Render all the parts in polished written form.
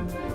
Presente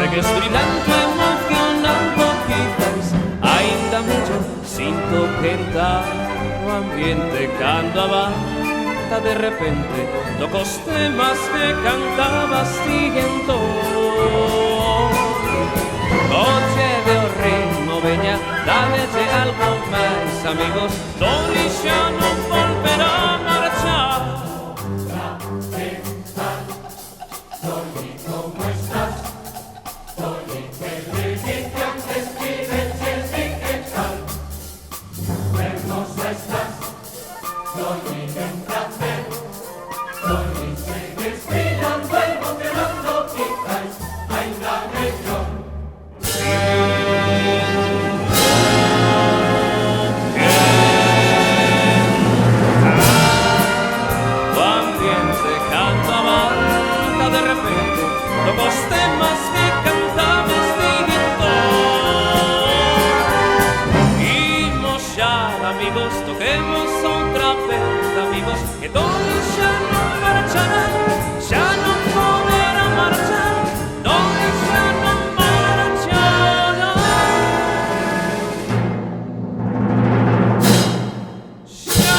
Segues brilhando, emocionando quizás. Ainda mellor sinto quentar o ambiente cando avanza de repente tocos temas que cantabas ti entón. Coche de o ritmo veña, dálese algo máis, amigos, Toni xa non volverá a marchar. Toni, ¿cómo estás? Toni, que le dije antes que veces y qué tal. Hermosa estás, Toni, un placer. Toni, sigues brillando, emocionando quizás, ainda mellor. O ambiente canta avanza de repente tocos temas que cantabas ti imos xa, amigos, toquemos outra vez, amigos, que todos xa non marcharán, xa non poderá marchar, todos xa non marcharán. Xa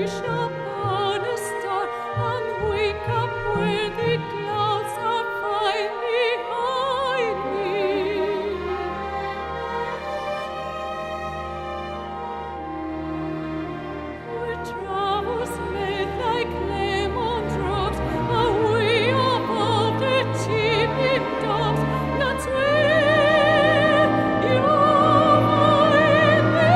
wish upon a star and wake up where the clouds are fine behind me. Where travels made like lemon drops away above the chimney tops. That's where you'll find me.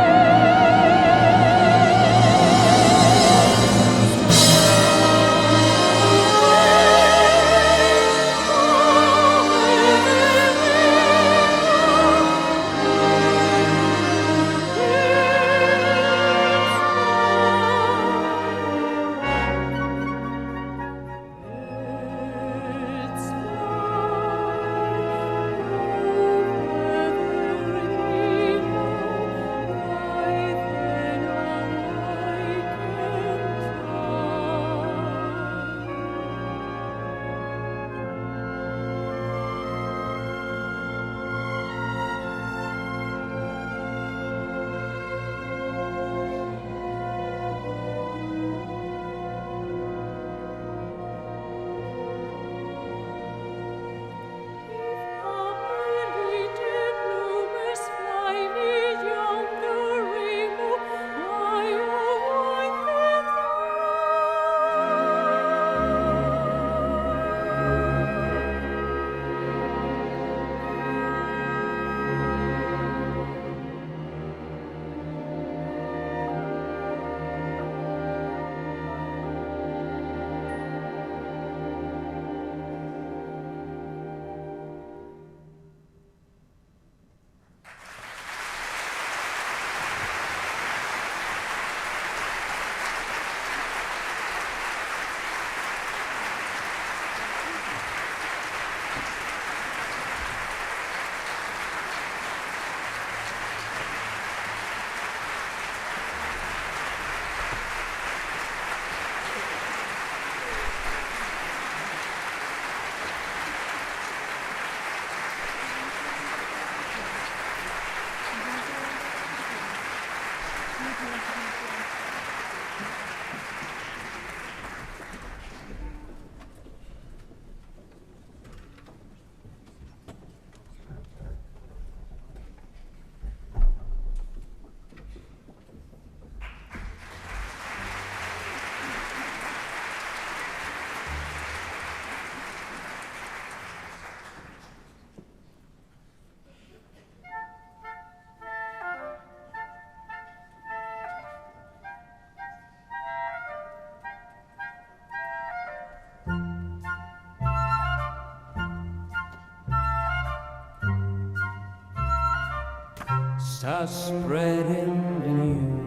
Start spreading the news.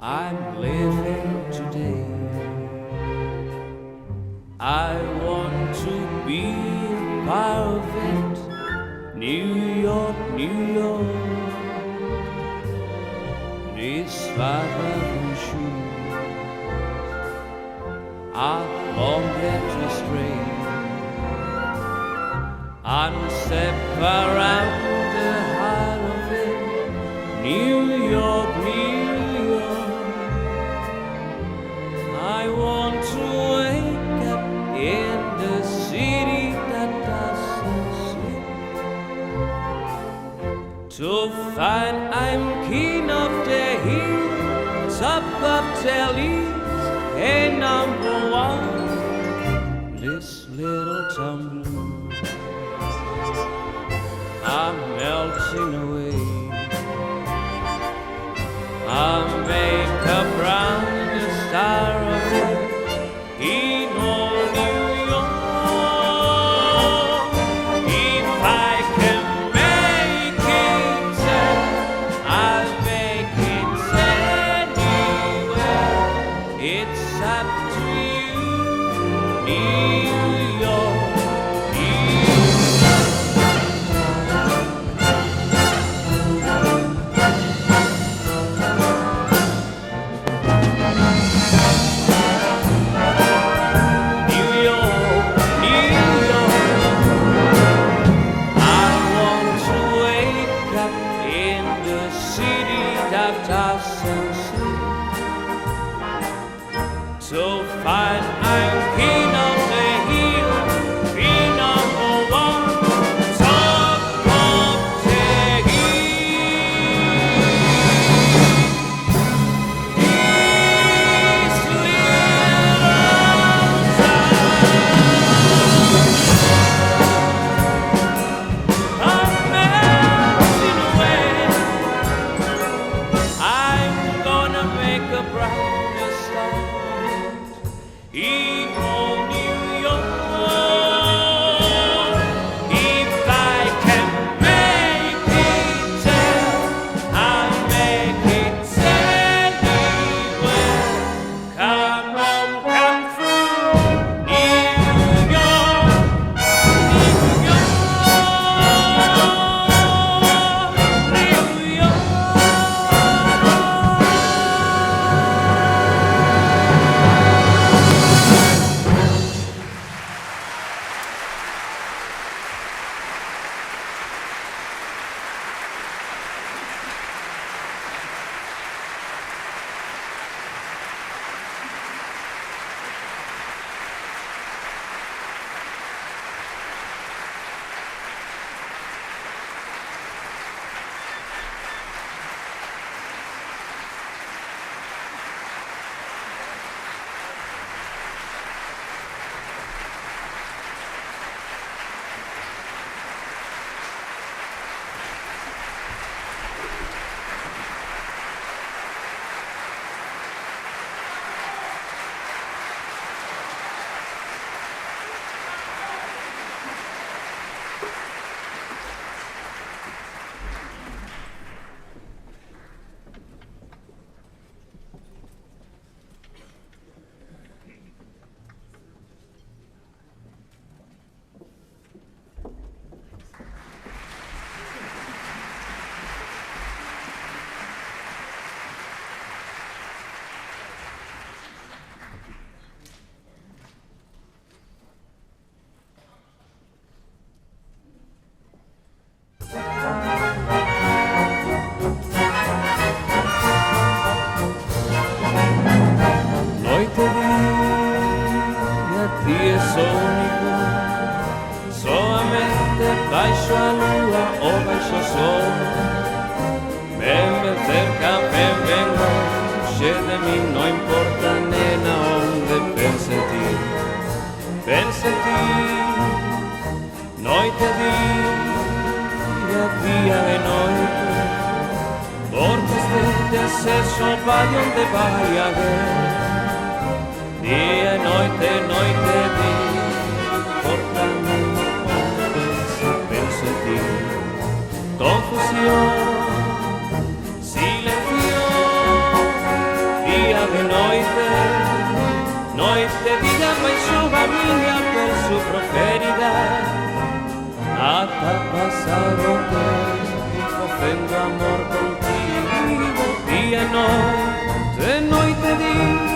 I'm living today. I want to be a part of it. New York, New York. These vagabond shoes are longer to stray. And step around the heart of it, New York, New York. I want to wake up in the city that doesn't sleep, to find I'm king of the hill, top of the list, and number one. This little town blue, I'm melting away. I make a brown the star of it in old New York. If I can make it, I'll make it anywhere. It's up to you, New York. City that doesn't sleep, cerca me vengo, che de mí no importa, nena, onde pensa en ti, noite día e noite, porque este aceso vai onde vai a ver, día e noite, importa onde pensa en ti, confusión, silencio, día de noite, día paixón a miña per su proferida, ata pasar o tempo facendo amor contigo, día e noite, día.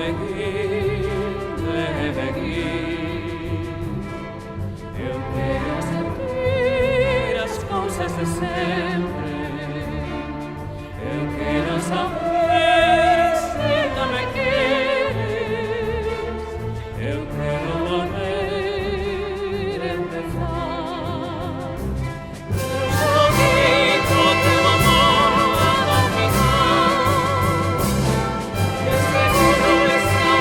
Eu quero sentir as coisas de sempre. Eu quero saber se não me queres. Eu quero volver a empezar. Solito teu amor a dominar. Que seguro está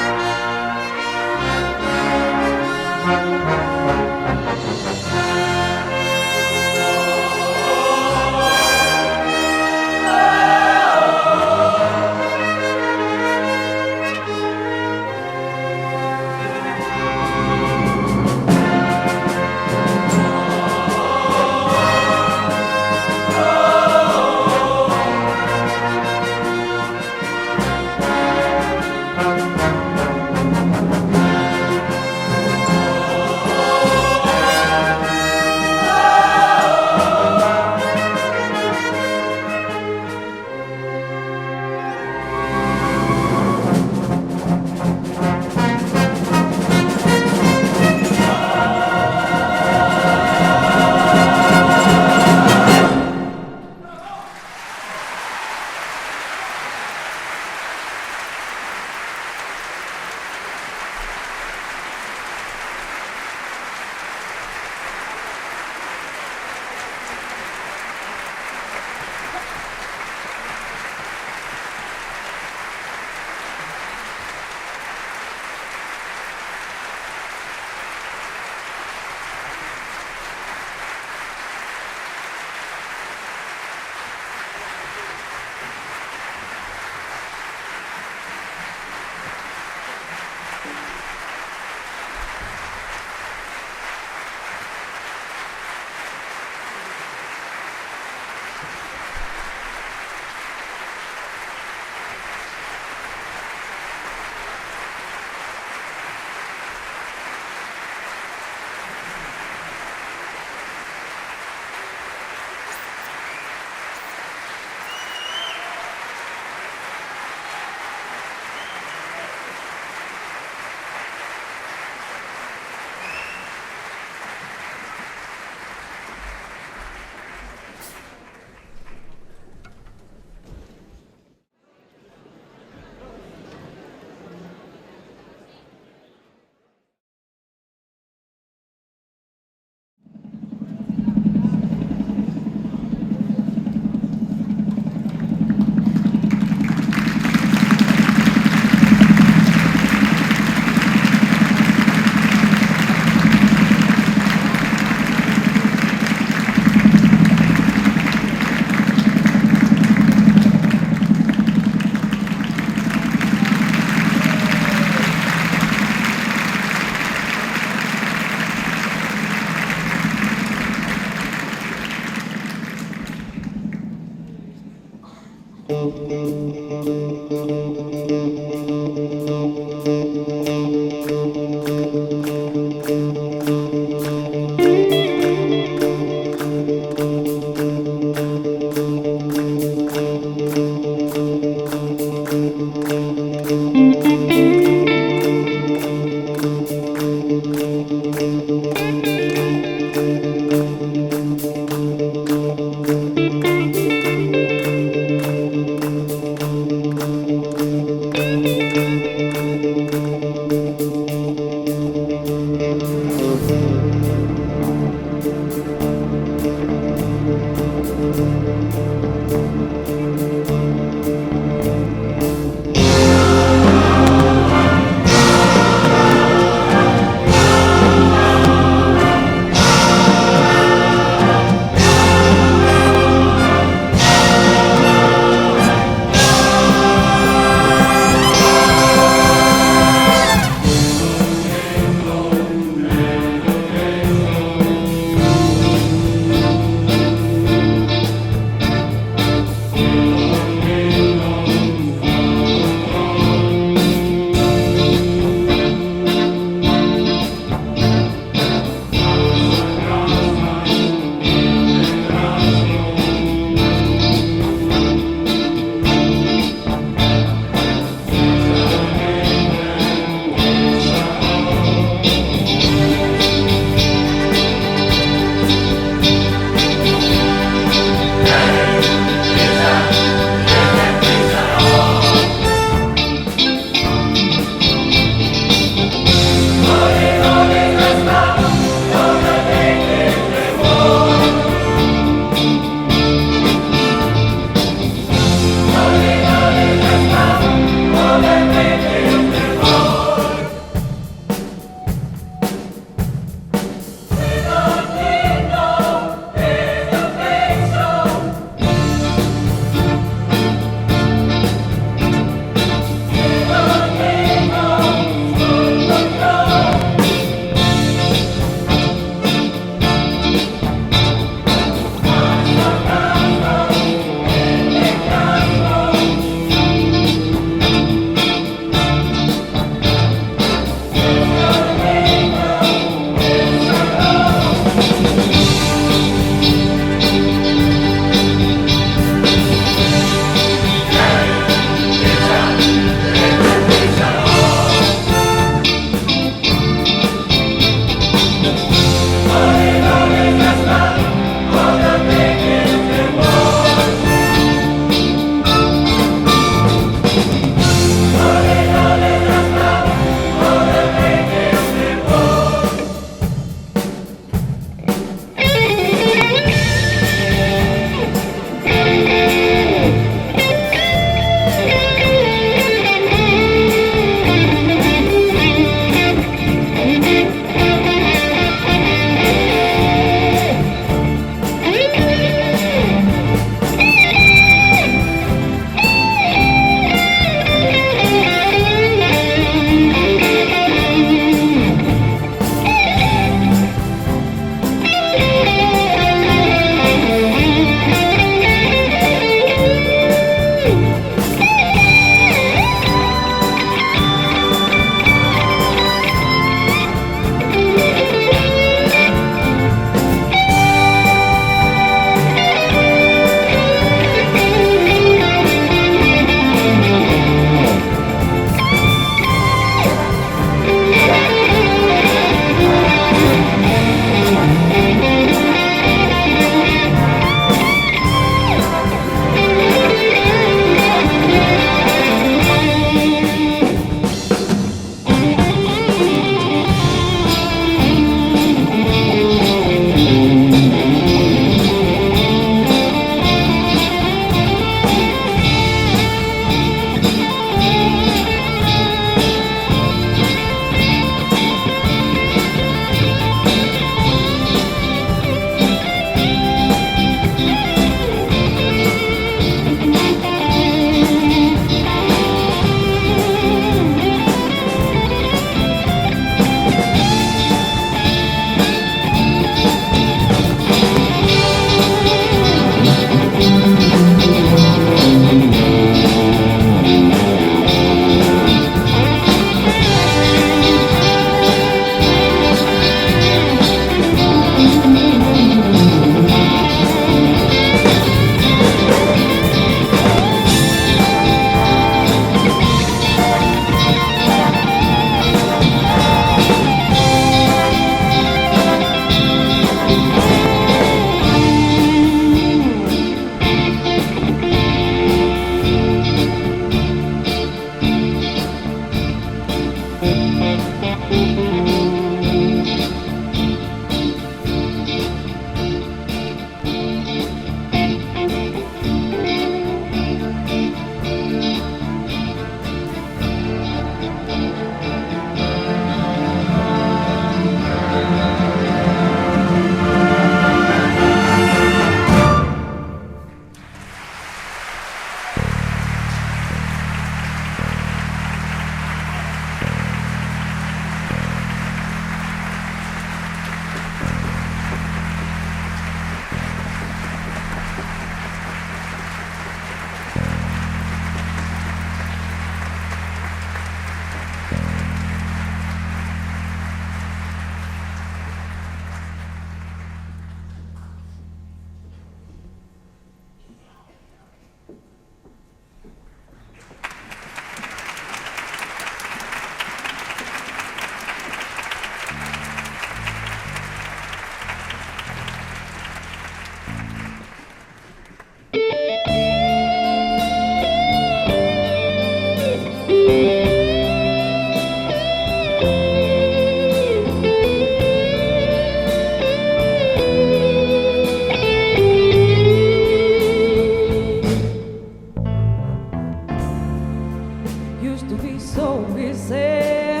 used to be so easy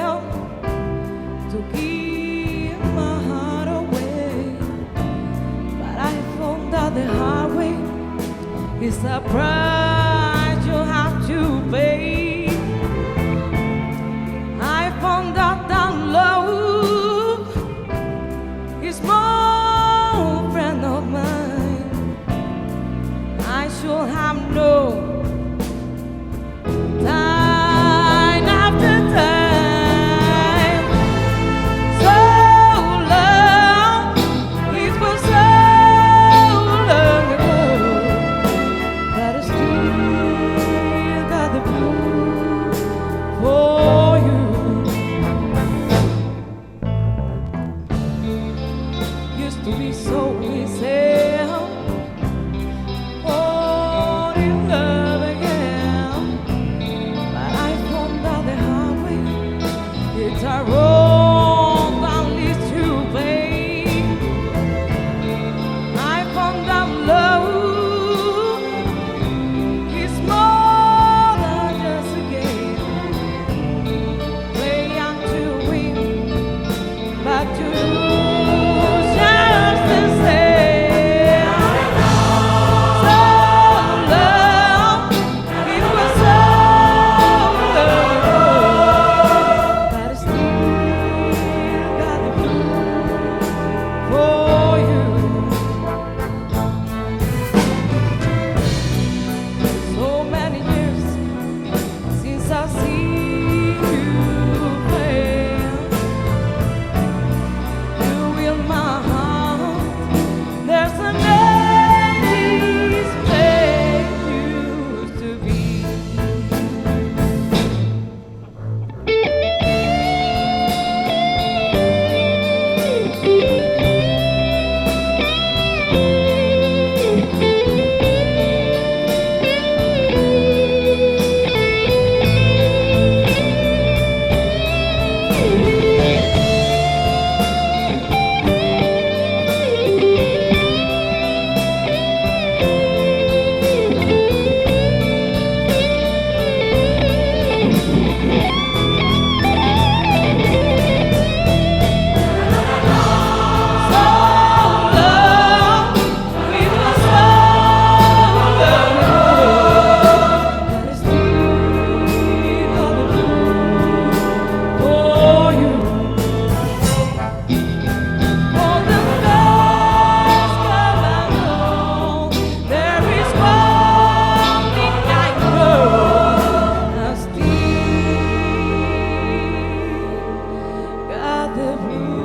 to give my heart away, but I found out the hard way is a price you have to pay. I found out that love is more friend of mine. I should have known time after time. So long, it was so long ago, but I still got the blue for you. Used to be so easy. Fall in love again, but I found out the hard way. It's a road that leads to pain. I found out love is more than just a game. Play out to win, but to lose just the same. So long, it was so long ago, but I still got the blue for you. So many years since I've seen you play. You in my heart, there's an empty space used to be. So long, it was so long ago, but I still got the blue for you. For the first time I know, there is one thing I know, I still got the blue.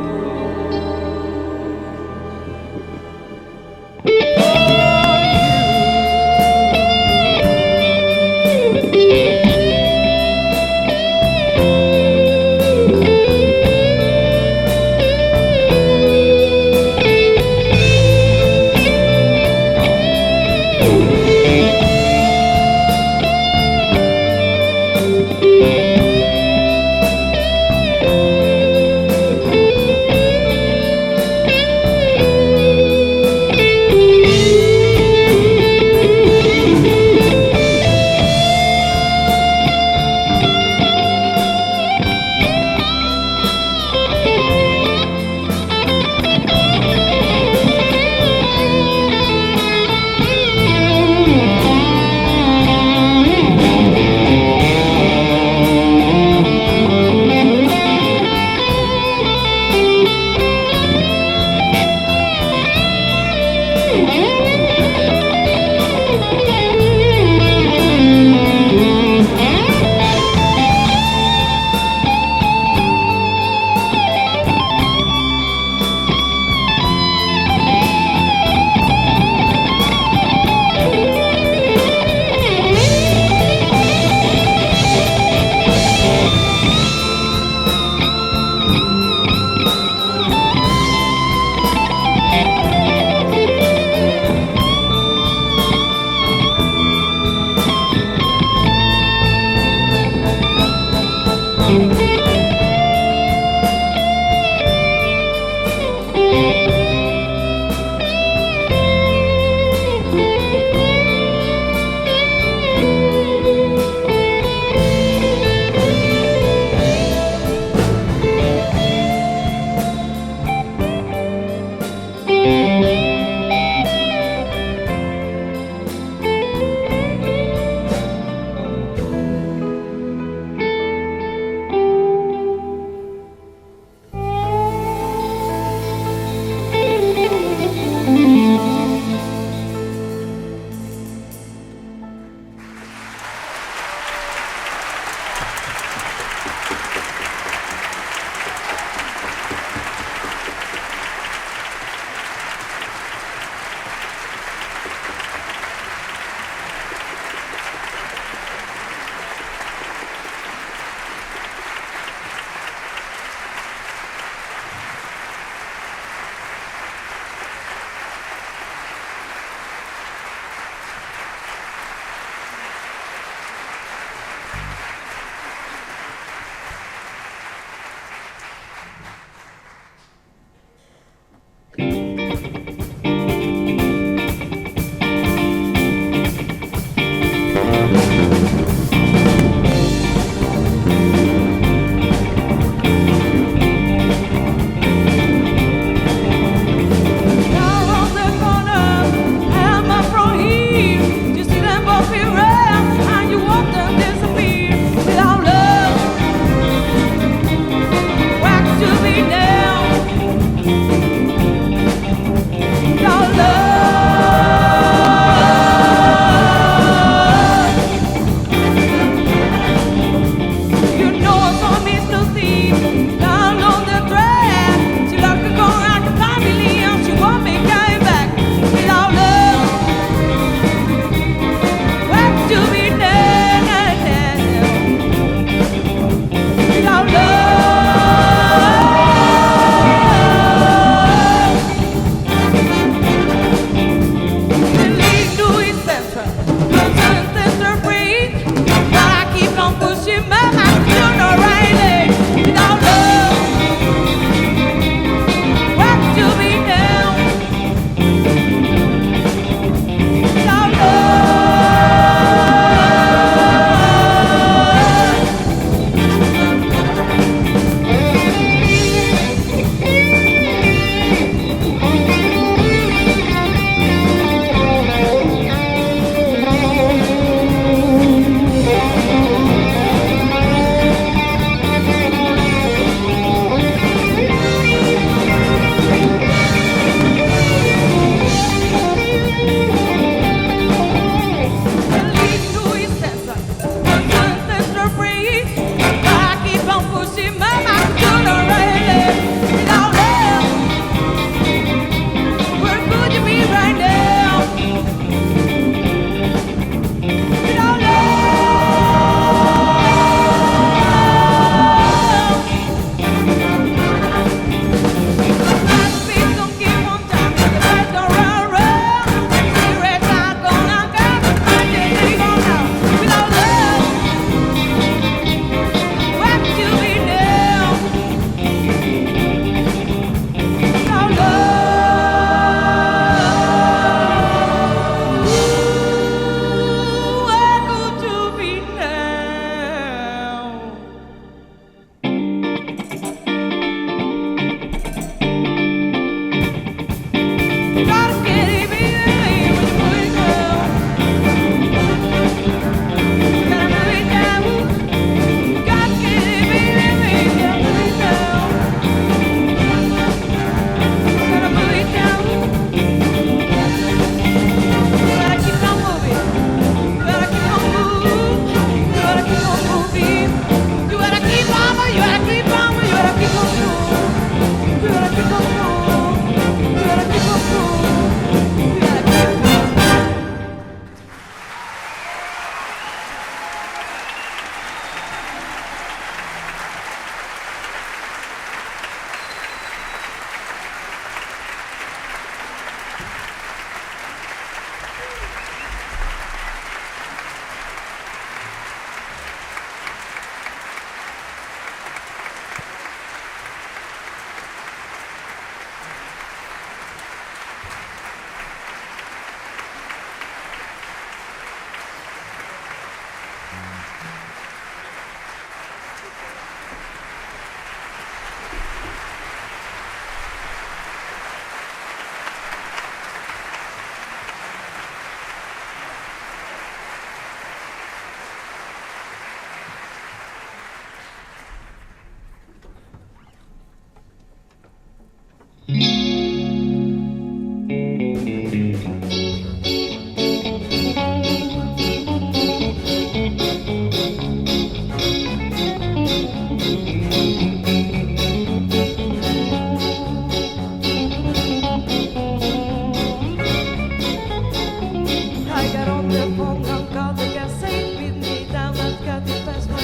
I got on the phone and called the gas safe with me down and got the password.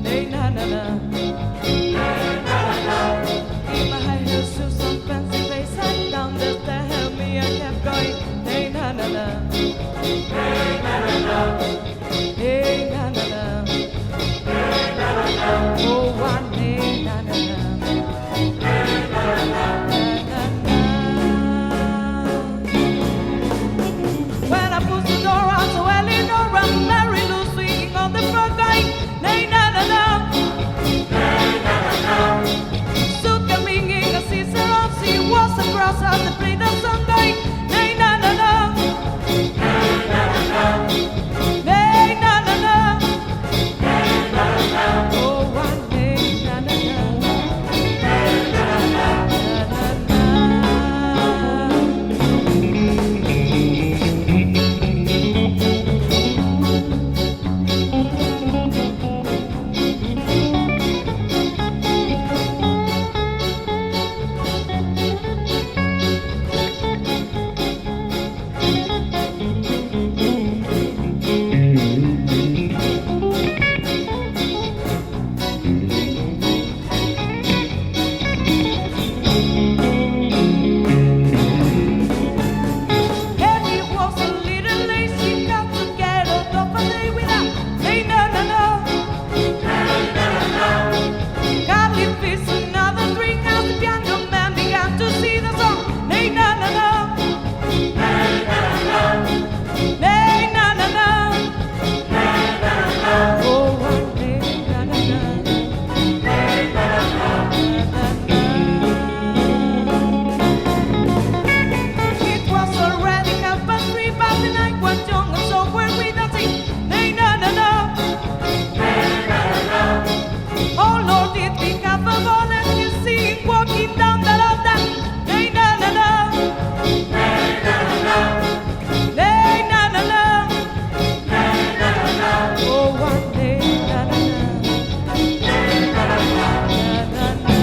Hey na na na. In my high heels, shoes, and fancy place, sat down the stairs, help me, I kept going. Hey na na na. Hey na na na. Hey na na na. Hey na na na. Oh one hey na na na. Hey na na na. When I pushed the door out to Eleanor and Mary Lou swinging on the front line, nay na na na, nay na na na. Suit coming in a scissor on she was across as the play the Sunday, nay na na na, nay na na na, nay na na na, nay na na na. Oh one nay na na na, nay na na na, na na na. Eddie was a little lazy, got to get out of a day without. Hey na na na, hey na na na. Carly fixed another drink as the piano man began to sing the song. Hey na na na, hey na na na, hey na na na, hey na na na. Oh one hey na na na, hey na na na, na na na. It was already 3:30, but the night was young and so were we dancing. Nay na na na, nay na na na. Oh Lord, did we have a ball and you see him walking down the road? Nay na na na, nay na na na, nay na na na, nay na na na. Oh one nay na na na, nay na na na, na na na.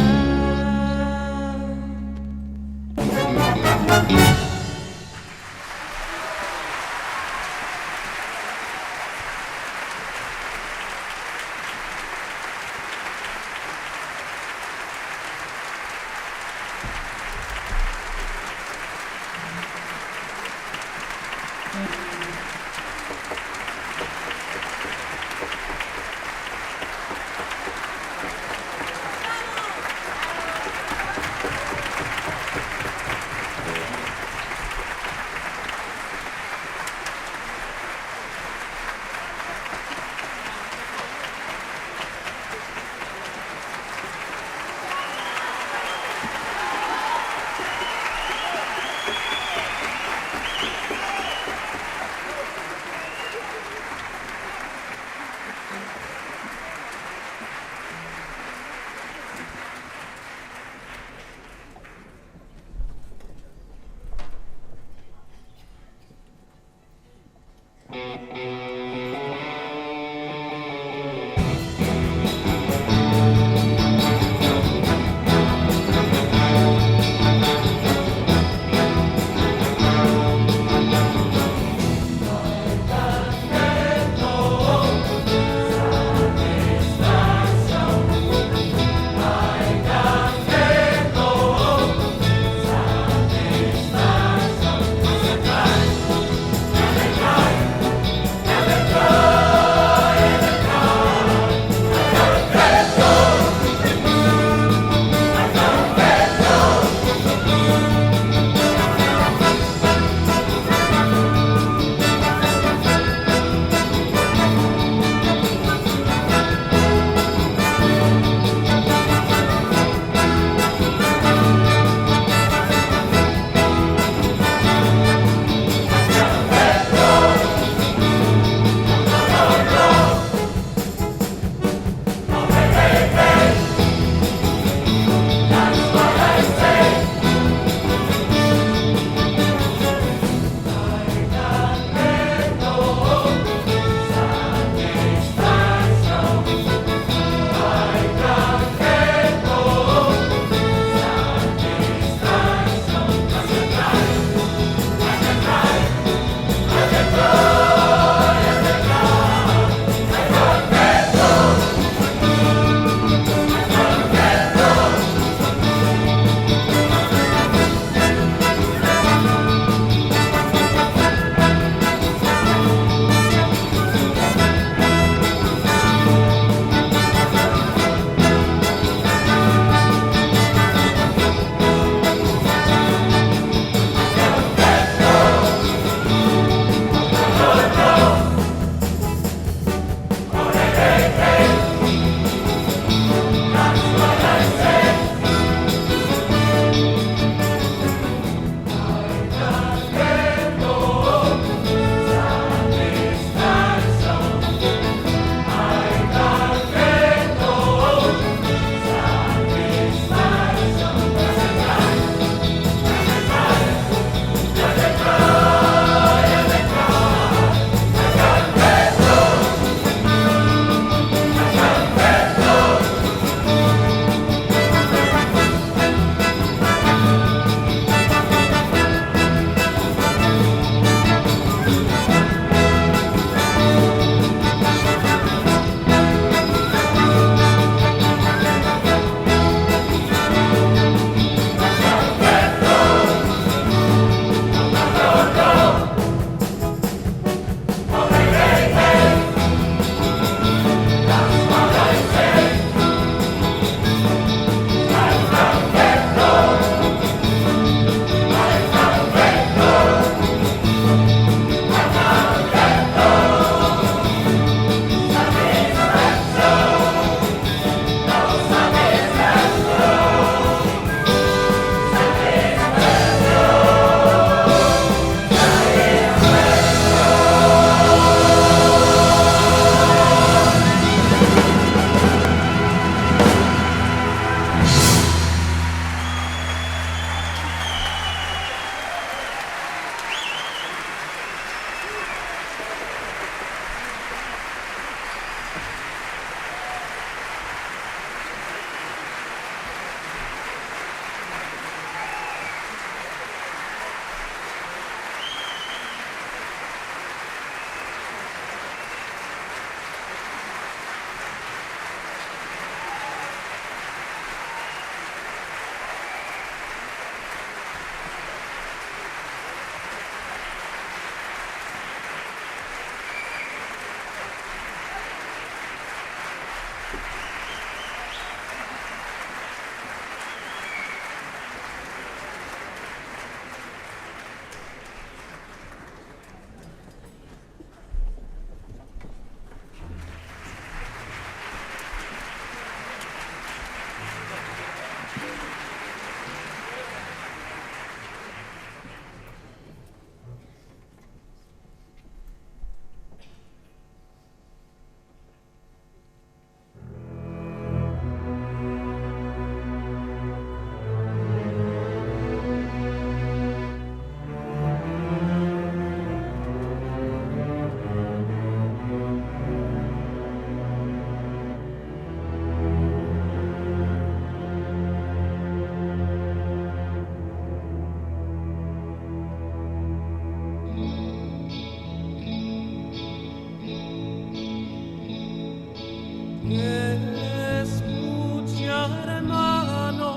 que escucha, hermano,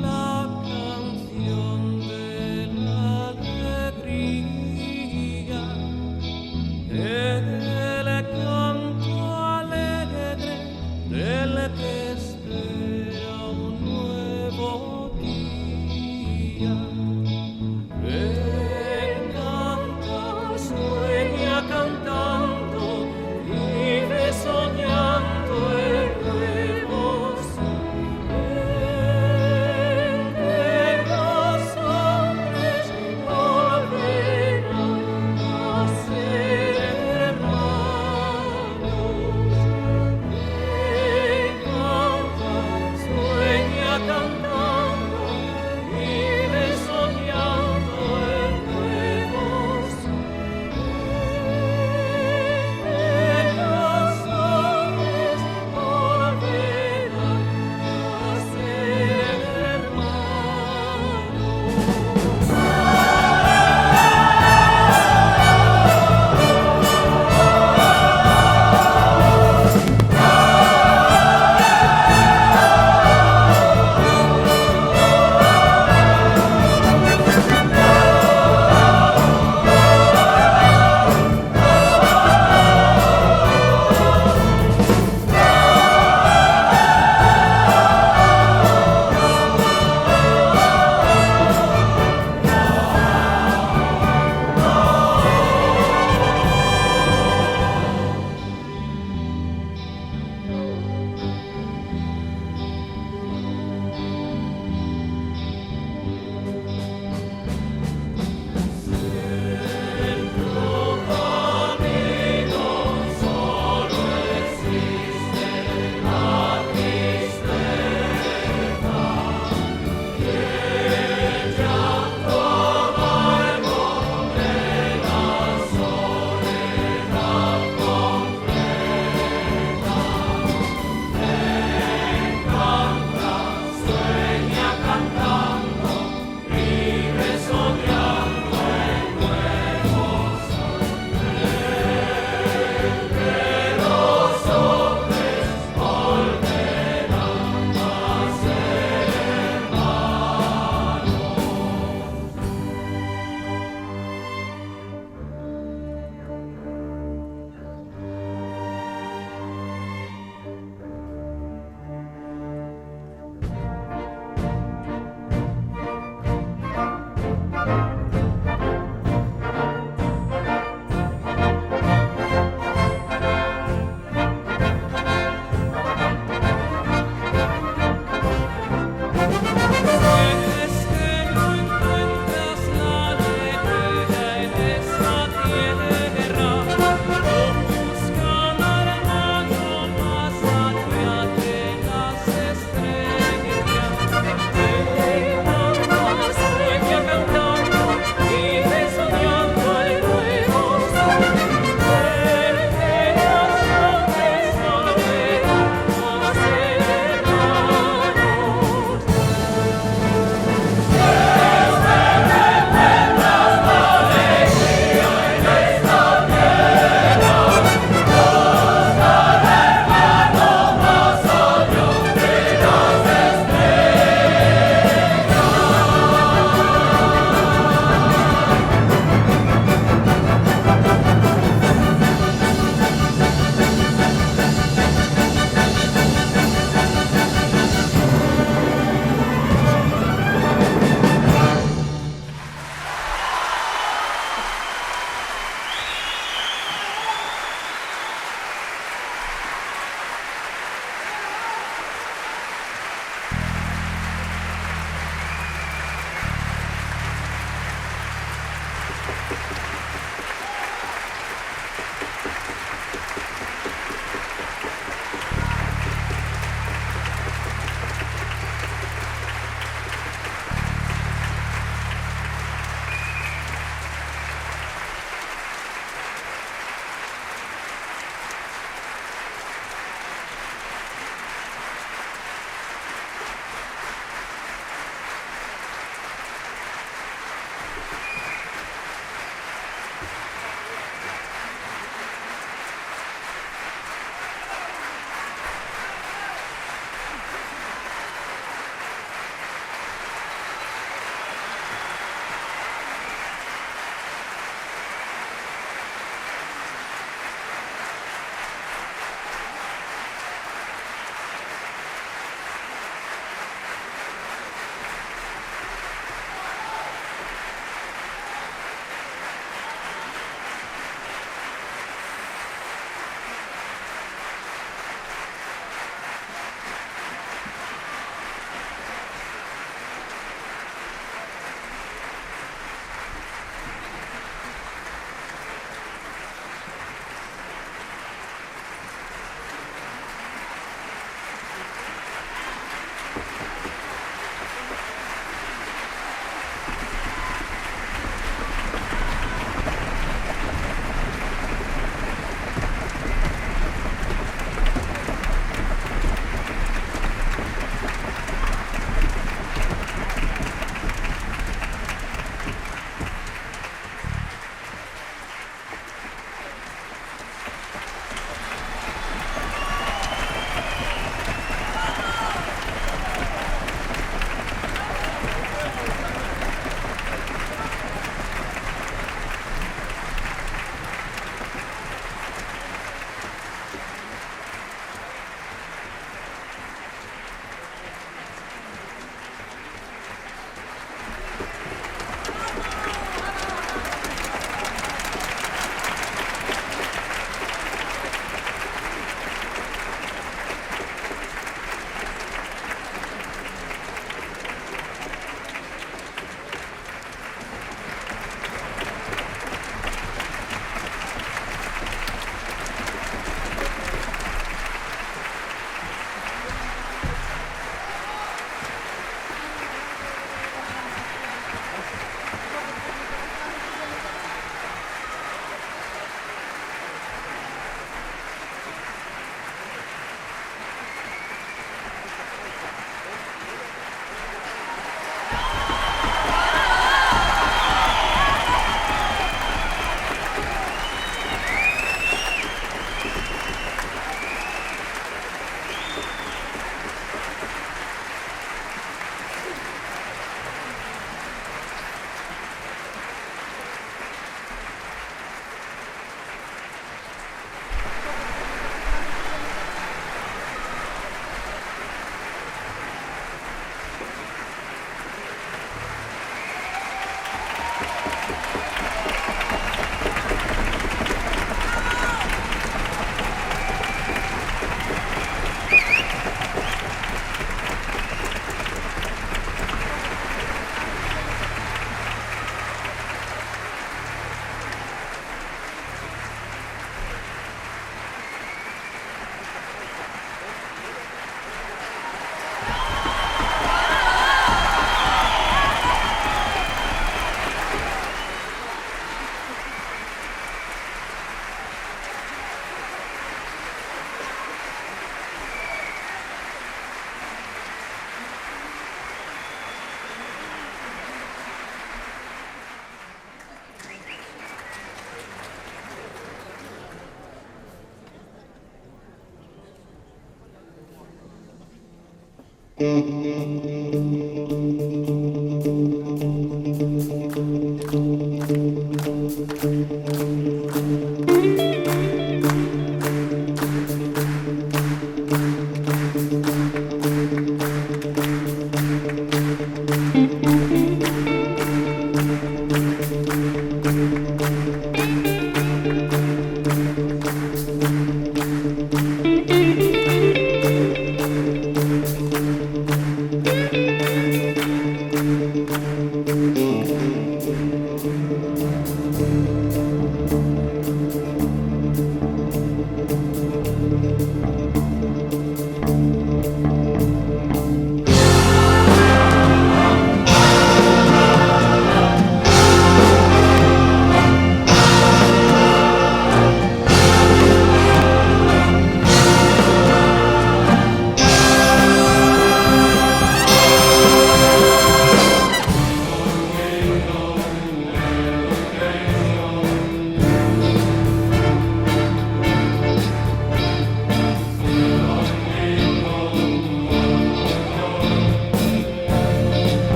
la canción de la alegría, el canto alegre del que espera un nuevo día. Ven, canta, sueña cantando, vive soñando el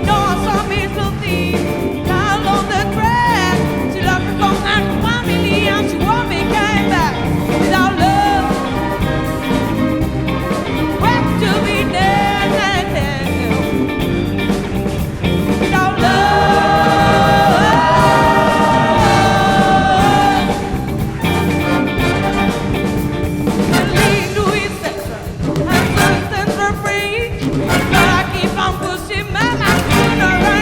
know I saw me so deep down on the grass. She loved me from my family and she want me came back without love. Where to be there without love. And lead to his sex and sentence for free. But I keep on pushing my mouth around.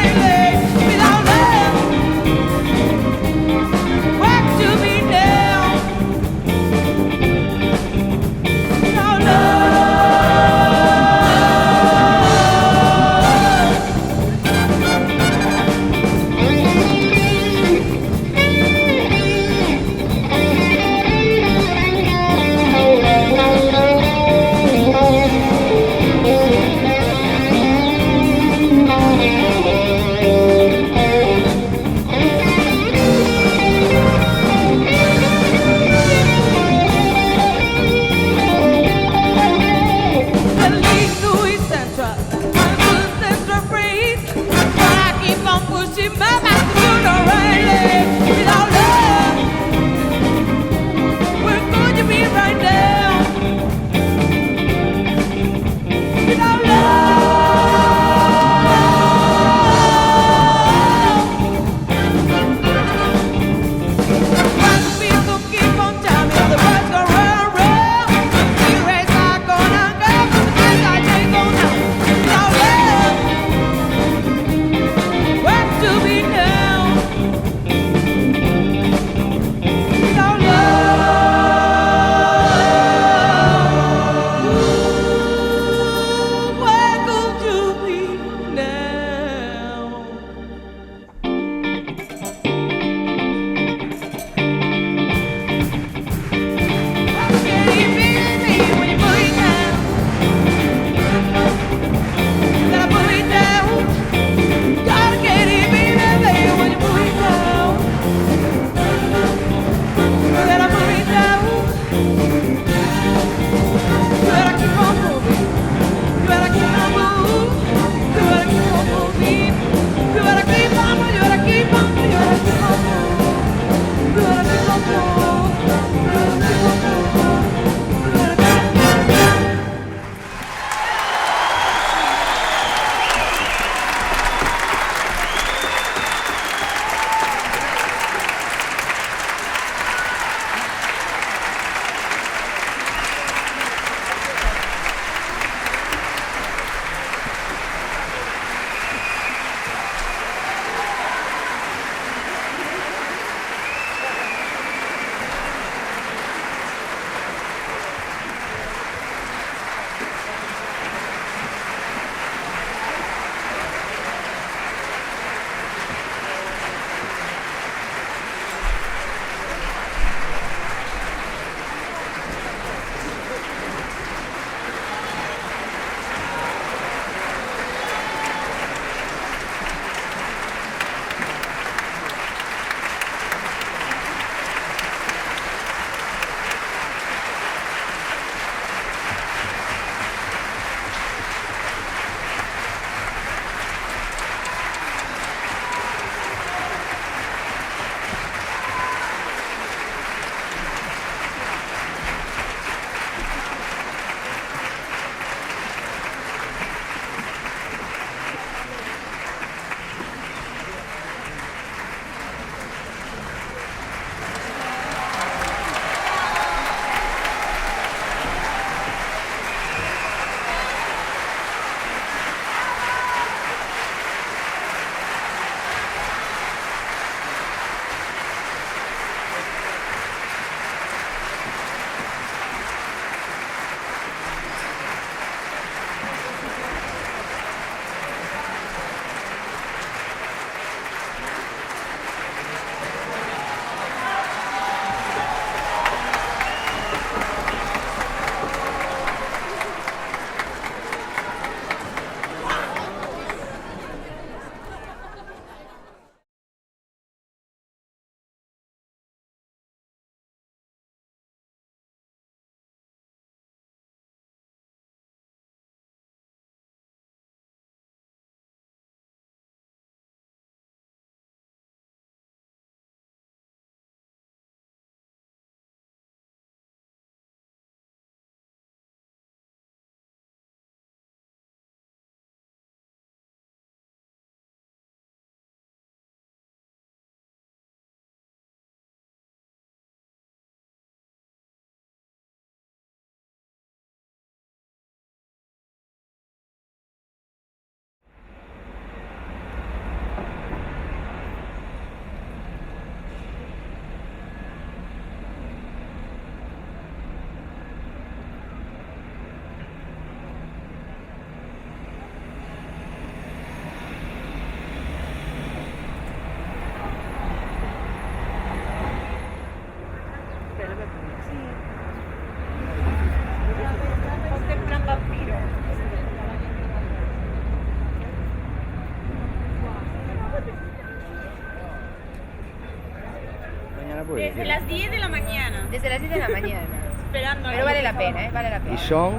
puede Desde decir. las 10 de la mañana. Desde las 10 de la mañana. Esperando a Pero vale la pena, vale la pena. Y son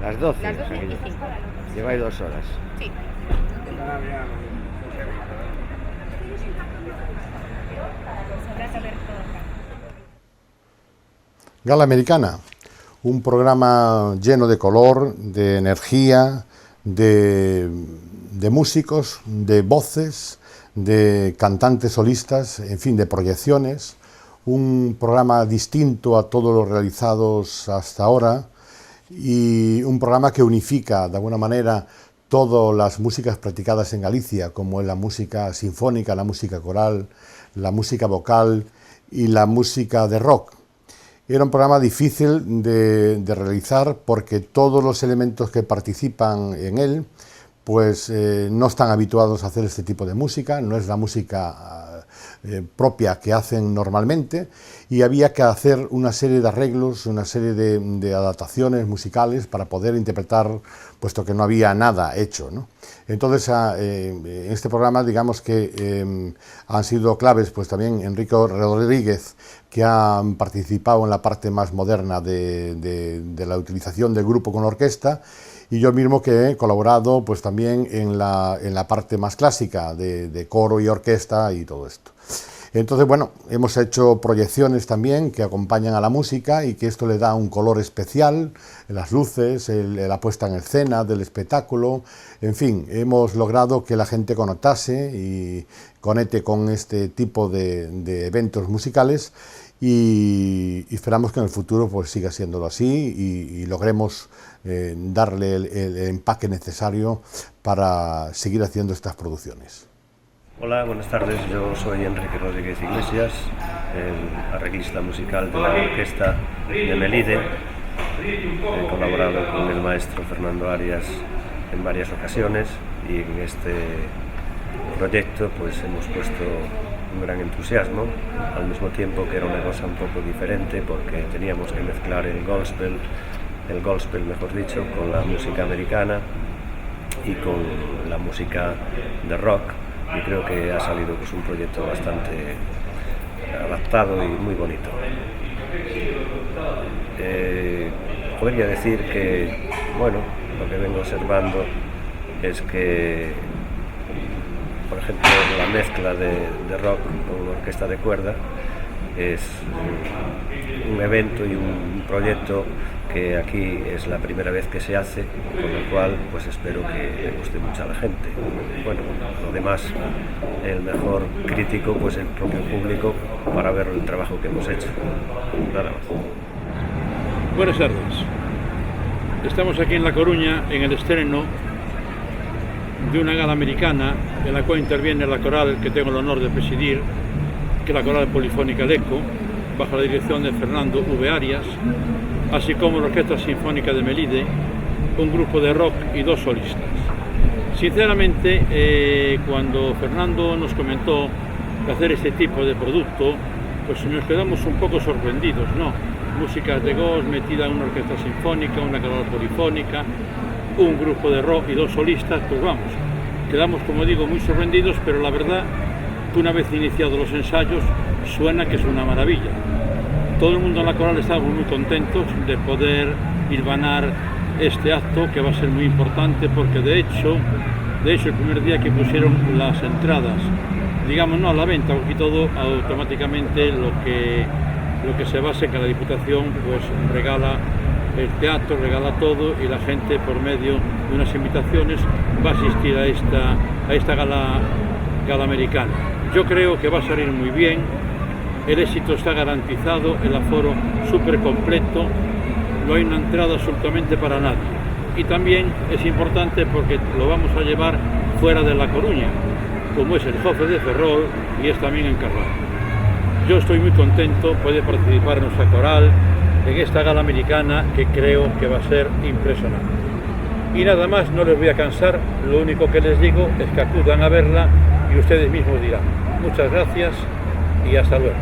las 12. Las 12 o sea que y 5. Lleváis 2 horas. Sí. Gala Americana, un programa lleno de color, de energía, de músicos, de voces, de cantantes solistas, en fin, de proyecciones. Un programa distinto a todos los realizados hasta ahora y un programa que unifica de alguna manera todas las músicas practicadas en Galicia, como es la música sinfónica, la música coral, la música vocal y la música de rock. Era un programa difícil de realizar porque todos los elementos que participan en él pues no están habituados a hacer este tipo de música, no es la música propia que hacen normalmente y había que hacer una serie de arreglos, una serie de adaptaciones musicales para poder interpretar, puesto que no había nada hecho, ¿no? Entonces, en este programa, digamos que han sido claves, pues también Enrico Rodríguez, que ha participado en la parte más moderna de la utilización del grupo con orquesta, y yo mismo que he colaborado pues también en la parte más clásica de coro y orquesta y todo esto. Entonces, bueno, hemos hecho proyecciones también que acompañan a la música y que esto le da un color especial, las luces, la puesta en escena del espectáculo, en fin, hemos logrado que la gente conectase y conecte con este tipo de eventos musicales y esperamos que en el futuro pues siga siéndolo así y logremos darle el empaque necesario para seguir haciendo estas producciones. Hola, buenas tardes. Yo soy Enrique Rodríguez Iglesias, el arreglista musical de la orquesta de Melide. He colaborado con el maestro Fernando Arias en varias ocasiones y en este proyecto pues hemos puesto un gran entusiasmo, al mismo tiempo que era una cosa un poco diferente porque teníamos que mezclar el gospel mejor dicho, con la música americana y con la música de rock. Y creo que ha salido pues, un proyecto bastante adaptado y muy bonito. Podría decir que, bueno, lo que vengo observando es que, por ejemplo, la mezcla de rock con una orquesta de cuerda es un evento y un proyecto que aquí es la primera vez que se hace, con lo cual pues espero que le guste mucho a la gente. Bueno, lo demás, el mejor crítico pues el propio público para ver el trabajo que hemos hecho. Nada más. Buenas tardes. Estamos aquí en La Coruña en el estreno de una gala americana en la cual interviene la coral que tengo el honor de presidir, que es la Coral Polifónica Leco, bajo la dirección de Fernando V. Arias, así como la Orquesta Sinfónica de Melide, un grupo de rock y 2 solistas. Sinceramente, cuando Fernando nos comentó de hacer este tipo de producto, pues nos quedamos un poco sorprendidos, ¿no? Música de gospel metida en una orquesta sinfónica, una coral polifónica, un grupo de rock y 2 solistas, pues vamos, quedamos, como digo, muy sorprendidos, pero la verdad que una vez iniciados los ensayos, suena que es una maravilla. Todo el mundo en la coral estamos muy contentos de poder hilvanar este acto que va a ser muy importante porque de hecho el primer día que pusieron las entradas, digamos no a la venta, porque todo automáticamente lo que se basa en que la Diputación pues regala el teatro, regala todo y la gente por medio de unas invitaciones va a asistir a esta gala americana. Yo creo que va a salir muy bien. El éxito está garantizado, el aforo súper completo, no hay una entrada absolutamente para nadie. Y también es importante porque lo vamos a llevar fuera de La Coruña, como es el Jofe de Ferrol y es también en Carral. Yo estoy muy contento, puede participar en nuestra coral en esta gala americana que creo que va a ser impresionante. Y nada más, no les voy a cansar, lo único que les digo es que acudan a verla y ustedes mismos dirán. Muchas gracias y hasta luego.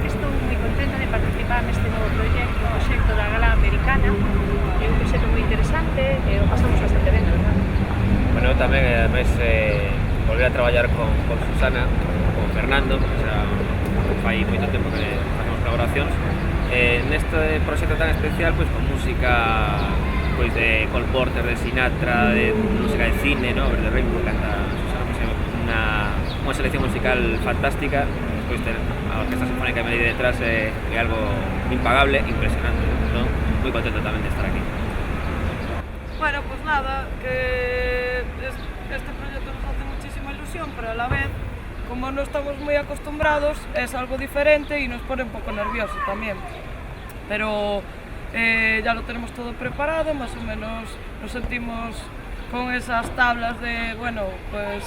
Estou moi contenta de participar neste novo proxecto da Gala Americana. É un proxecto moi interesante e o pasamos bastante ben, verdad? Bueno, tamén, ademais, volver a traballar con Susana, con Fernando, o sea, fai moito tempo que facemos colaboracións. Neste proxecto tan especial, pois con música pois de Cole Porter, de Sinatra, de música de cine, no? De Rainbow, canta Susana, pois unha selección musical fantástica. Despois ter a Orquesta Sinfónica de Melide detrás é algo impagable, impresionante, non? Moi contento tamén de estar aquí. Bueno, pues nada, que este proyecto nos hace muchísima ilusión, pero a la vez, como no estamos muy acostumbrados, es algo diferente y nos pone un poco nerviosos también. Pero ya lo tenemos todo preparado, más o menos nos sentimos con esas tablas de, bueno, pues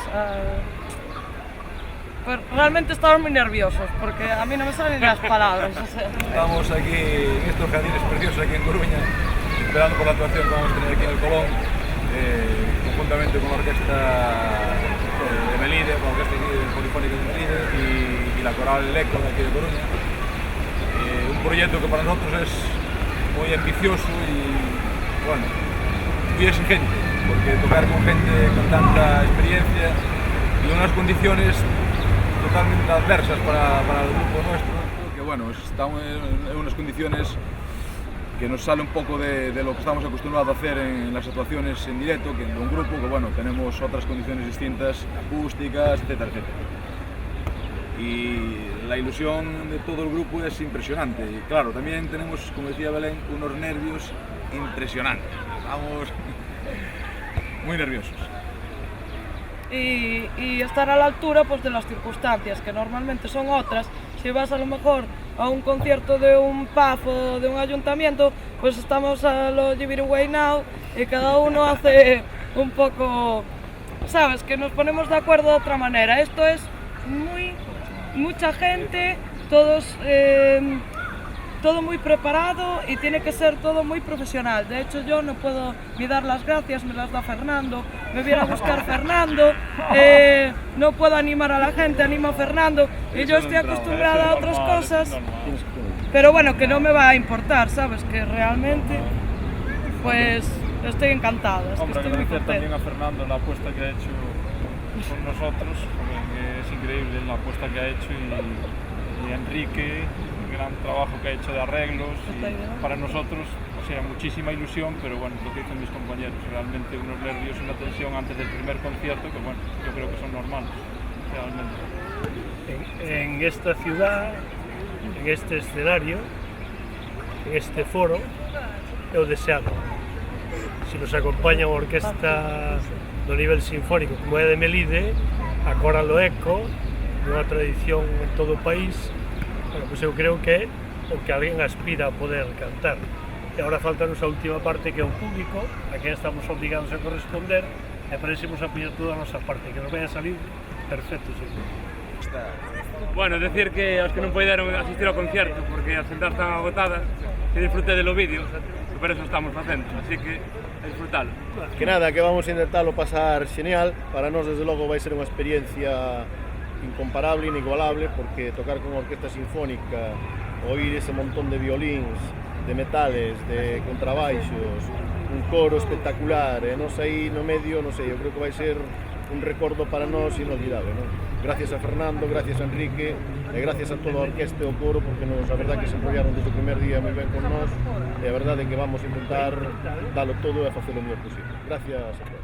realmente estamos muy nerviosos, porque a mí no me salen las palabras. O sea. Estamos aquí en estos jardines preciosos aquí en Coruña, esperando por la actuación que vamos a tener aquí en el Colón, conjuntamente con la Orquesta de Melide, con la Orquesta Polifónica de Melide y la Coral El Eco de aquí de Coruña. Un proyecto que para nosotros es muy ambicioso y, bueno, muy exigente, porque tocar con gente con tanta experiencia y unas condiciones totalmente adversas para el grupo nuestro, que bueno, están en unas condiciones que nos sale un poco de lo que estamos acostumbrados a hacer en las actuaciones en directo, que en un grupo que bueno, tenemos otras condiciones distintas, acústicas, etcétera, etcétera. Y la ilusión de todo el grupo es impresionante. Y claro, también tenemos, como decía Belén, unos nervios impresionantes. Estamos muy nerviosos. Y estar a la altura pues, de las circunstancias, que normalmente son otras. Si vas a lo mejor a un concierto de un pub o de un ayuntamiento, pues estamos a lo Give It Away Now y cada uno hace un poco, sabes, que nos ponemos de acuerdo de otra manera. Esto es mucha gente, todos, todo muy preparado y tiene que ser todo muy profesional. De hecho, yo no puedo ni dar las gracias, me las da Fernando, me viene a buscar Fernando, no puedo animar a la gente, animo a Fernando y yo estoy acostumbrada a otras cosas, pero bueno, que no me va a importar, ¿sabes? Que realmente, pues, estoy encantada, es que estoy muy contenta. También a Fernando la apuesta que ha hecho con nosotros, es increíble la apuesta que ha hecho y Enrique, el gran trabajo que ha hecho de arreglos y para nosotros, o sea, muchísima ilusión, pero bueno, lo que dicen mis compañeros, realmente unos nervios y una tensión antes del primer concierto que bueno, yo creo que son normales, realmente. En esta ciudad, en este escenario, en este foro, é o deseado. Se nos acompaña unha orquesta do nivel sinfónico como é de Melide, a Coral El Eco, unha tradición en todo o país, bueno, pues eu creo que é o que alguén aspira a poder cantar. E agora faltanos a última parte que é o público, a quen estamos obligados a corresponder, e para iso imos a poñer toda a nosa parte, que nos vai a salir perfecto, seguro. Bueno, decir que aos que non poideron asistir ao concierto porque as entradas están agotadas, que disfrute de los vídeos, que por eso estamos facendo, así que disfrutalo. Que nada, que vamos a intentarlo pasar genial, para nós desde logo vai ser unha experiencia incomparable, inigualable, porque tocar con unha orquesta sinfónica, oír ese montón de violíns, de metales, de contrabaixos, un coro espectacular, e nos aí no medio, non sei, eu creo que vai ser un recordo para nós inolvidable, non? Gracias a Fernando, gracias a Enrique e gracias a toda a orquesta e o coro, porque nos, a verdade que se enrollaron desde o primer día moi ben con nós e a verdade é que vamos a intentar dalo todo e a facer o mellor posible. Gracias a todos.